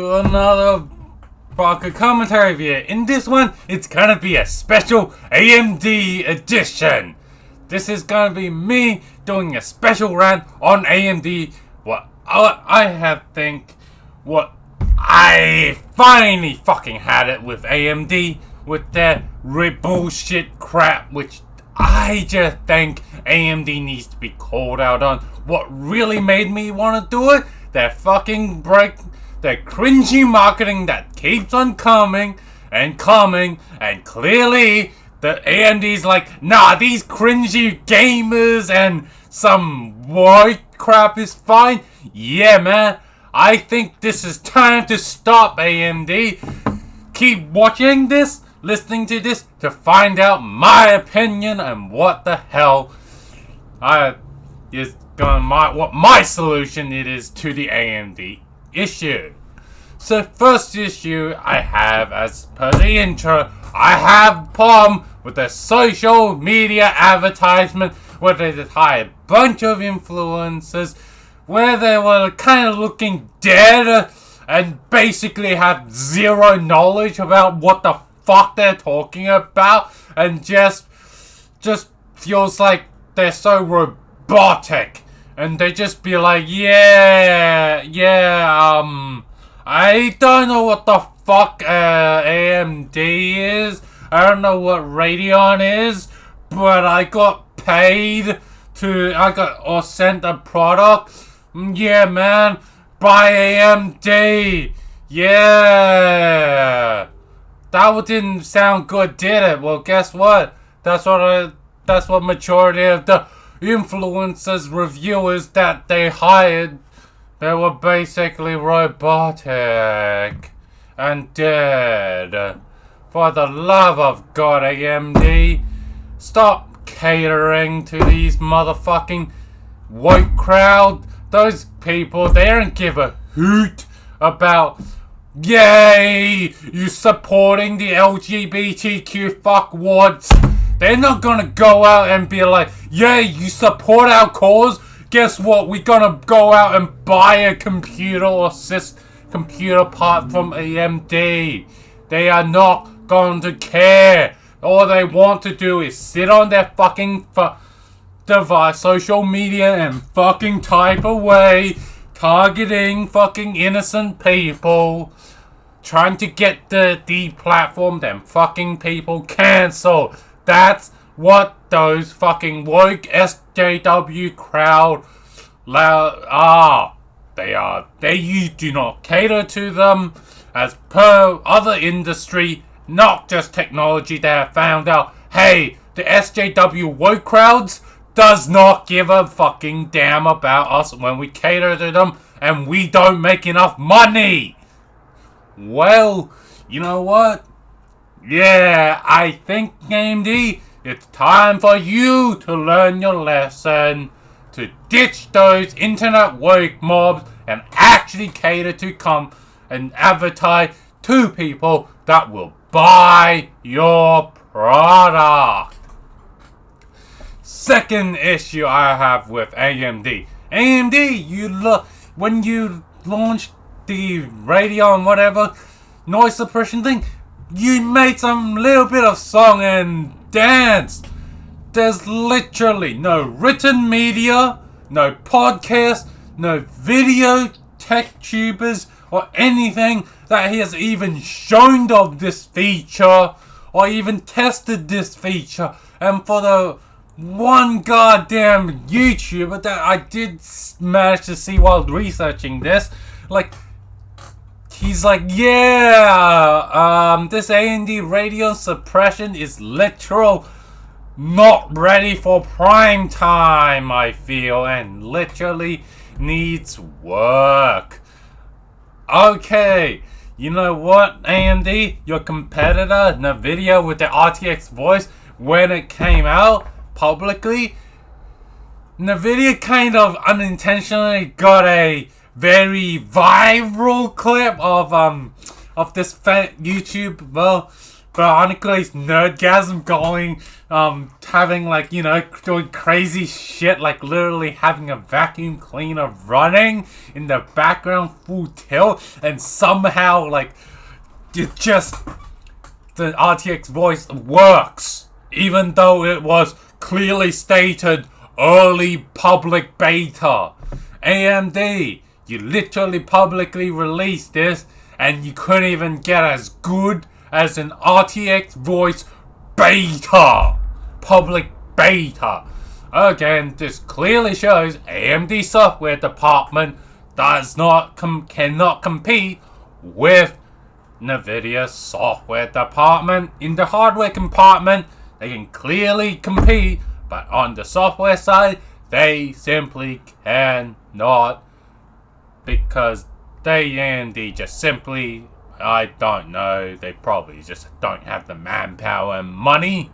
to another Baka commentary video. In this one, it's gonna be a special AMD edition. This is gonna be me doing a special rant on AMD. What I finally fucking had it with AMD with their bullshit crap, which I just think AMD needs to be called out on. What really made me want to do it? Their cringy marketing that keeps on coming, and clearly the AMD's like, nah, these cringy gamers and some white crap is fine. Yeah, man, I think this is time to stop, AMD. Keep watching this, listening to this to find out my opinion and what the hell what my solution it is to the AMD issue. So first issue I have, as per the intro, I have a problem with the social media advertisement where they just hire a bunch of influencers where they were kind of looking dead and basically have zero knowledge about what the fuck they're talking about, and just feels like they're so robotic, and they just be like, I don't know what the fuck AMD is, I don't know what Radeon is, but I got paid or sent a product. Yeah, man, buy AMD. Yeah. That didn't sound good, did it? Well, guess what? That's what majority of the influencers, reviewers that they hired, they were basically robotic and dead. For the love of God, AMD, stop catering to these motherfucking white crowd. Those people, they don't give a hoot about, yay, you supporting the LGBTQ fuckwads. They're not gonna go out and be like, yay, you support our cause. Guess what? We're gonna go out and buy a computer part from AMD. They are not going to care. All they want to do is sit on their fucking device, social media, and fucking type away, targeting fucking innocent people, trying to get the deplatformed and fucking people cancelled. That's what those fucking woke SJW crowd are. You do not cater to them. As per other industry, not just technology, they have found out, hey, the SJW woke crowds does not give a fucking damn about us when we cater to them, and we don't make enough money. Well, you know what? Yeah, I think, AMD, it's time for you to learn your lesson, to ditch those internet woke mobs and actually cater to come and advertise to people that will buy your product. Second issue I have with AMD. AMD, when you launched the Radeon whatever noise suppression thing, you made some little bit of song and dance. There's literally no written media, no podcast, no video tech tubers or anything that has even shown of this feature or even tested this feature. And for the one goddamn YouTuber that I did manage to see while researching this, like, he's like, this AMD Radeon suppression is literal not ready for prime time, I feel, and literally needs work. Okay, you know what, AMD? Your competitor, NVIDIA, with the RTX voice, when it came out publicly, NVIDIA kind of unintentionally got a very viral clip of this YouTube Bionically nerdgasm going, having like, doing crazy shit, like literally having a vacuum cleaner running in the background full tilt, and somehow like it just the RTX voice works, even though it was clearly stated early public beta. AMD, you literally publicly released this, and you couldn't even get as good as an RTX voice beta. Public beta. Again, this clearly shows AMD software department cannot compete with NVIDIA software department. In the hardware compartment, they can clearly compete, but on the software side, they simply cannot, because AMD just simply, I don't know, they probably just don't have the manpower and money.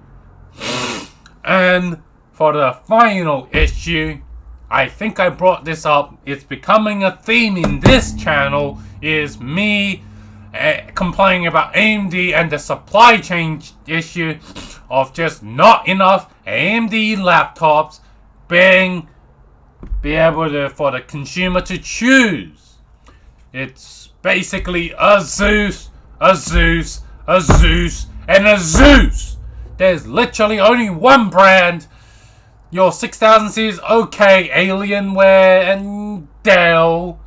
And for the final issue, I think I brought this up, it's becoming a theme in this channel, is me complaining about AMD and the supply chain issue of just not enough AMD laptops be able to, for the consumer to choose. It's basically a Zeus, a Zeus, a Zeus, and a Zeus. There's literally only one brand. Your 6000 series, okay, Alienware and Dell.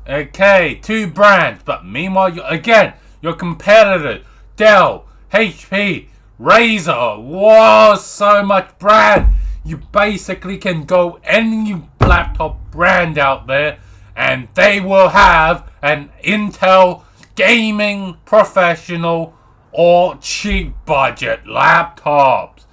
Okay, two brands, but meanwhile, your competitor, Dell, HP, Razer, whoa, so much brand. You basically can go any laptop brand out there, and they will have an Intel gaming professional or cheap budget laptops.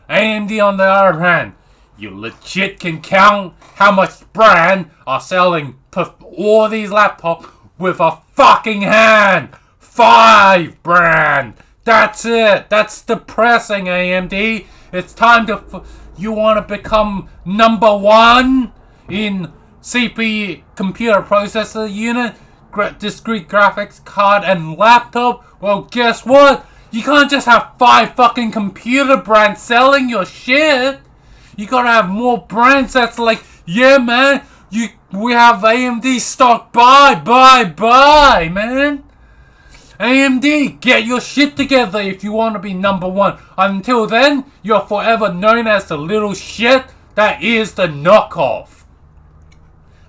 AMD on the other hand, you legit can count how much brand are selling all these laptops with a fucking hand. 5 brand. That's it. That's depressing, AMD. It's time to... You want to become number 1 in CPU, computer processor unit, discrete graphics card, and laptop? Well, guess what? You can't just have 5 fucking computer brands selling your shit. You gotta have more brands that's like, yeah, man, we have AMD stock. Buy, man. AMD, get your shit together if you want to be number 1. Until then, you're forever known as the little shit that is the knockoff.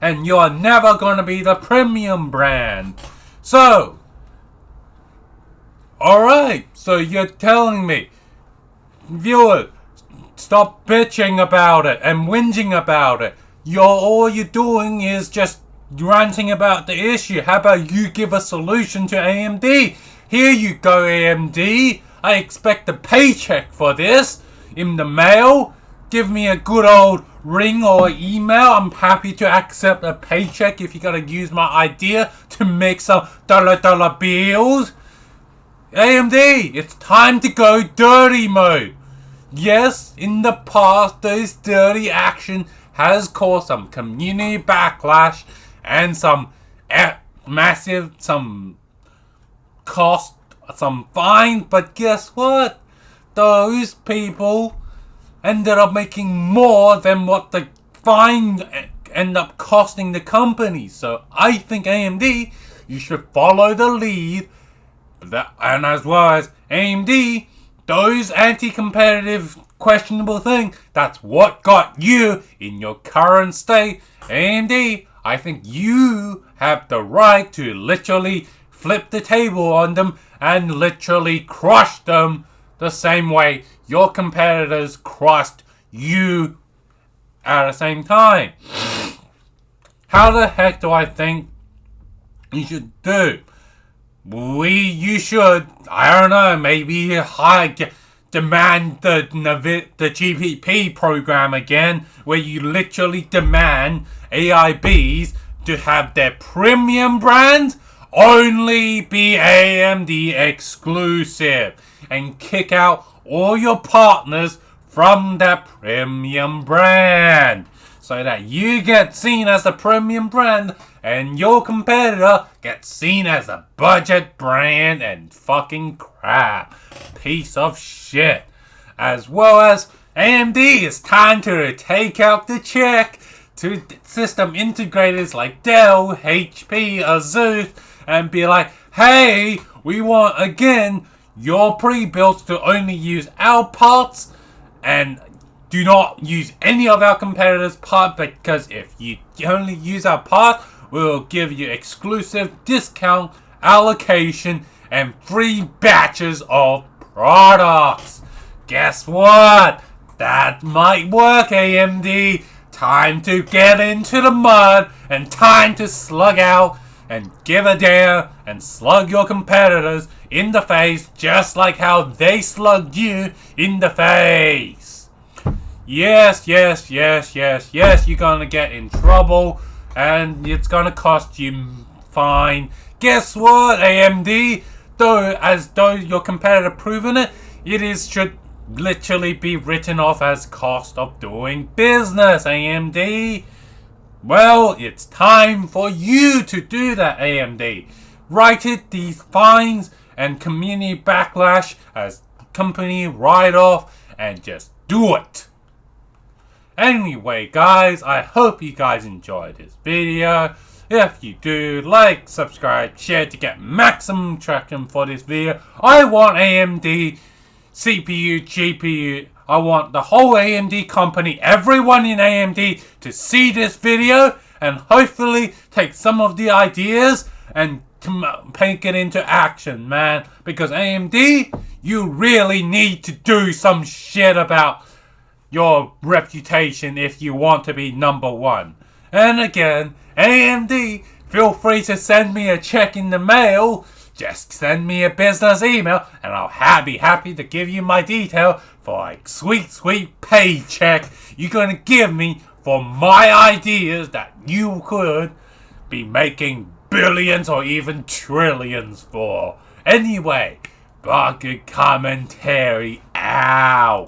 And you're never gonna be the premium brand. So, alright, so you're telling me, viewers, stop bitching about it and whinging about it. All you're doing is just ranting about the issue. How about you give a solution to AMD? Here you go, AMD. I expect a paycheck for this in the mail. Give me a good old ring or email. I'm happy to accept a paycheck if you gotta use my idea to make some dollar bills. AMD, it's time to go dirty mode. Yes, in the past, this dirty action has caused some community backlash and some massive, some cost, some fines. But guess what? Those people ended up making more than what the fine ended up costing the company. So I think AMD, you should follow the lead. And as well as AMD, those anti-competitive questionable things, that's what got you in your current state. AMD, I think you have the right to literally flip the table on them and literally crush them the same way your competitors crushed you at the same time. How the heck do I think you should do? You should, I don't know, maybe demand the GPP program again, where you literally demand AIBs to have their premium brands only be AMD exclusive, and kick out all your partners from that premium brand. so that you get seen as a premium brand and your competitor gets seen as a budget brand and fucking crap. Piece of shit. As well as AMD is time to take out the check to system integrators like Dell, HP, Asus, and be like, hey, we want again your pre-builds to only use our parts and do not use any of our competitors' parts, because if you only use our parts, we'll give you exclusive discount, allocation, and free batches of products. Guess what? That might work, AMD. Time to get into the mud and time to slug out and give a damn and slug your competitors in the face just like how they slugged you in the face. Yes, you're gonna get in trouble and it's gonna cost you fine. Guess what, AMD? Though your competitor proven it, should literally be written off as cost of doing business, AMD. Well, it's time for you to do that, AMD. Write it these fines and community backlash as company write-off and just do it. Anyway, guys, I hope you guys enjoyed this video. If you do, like, subscribe, share to get maximum traction for this video. I want AMD CPU, GPU. I want the whole AMD company, everyone in AMD, to see this video and hopefully take some of the ideas and take it into action, man. Because AMD, you really need to do some shit about your reputation if you want to be number one. And again, AMD, feel free to send me a check in the mail. Just send me a business email and I'll be happy to give you my detail for a sweet paycheck you're gonna give me for my ideas that you could be making billions or even trillions for. Anyway, Baka commentary out.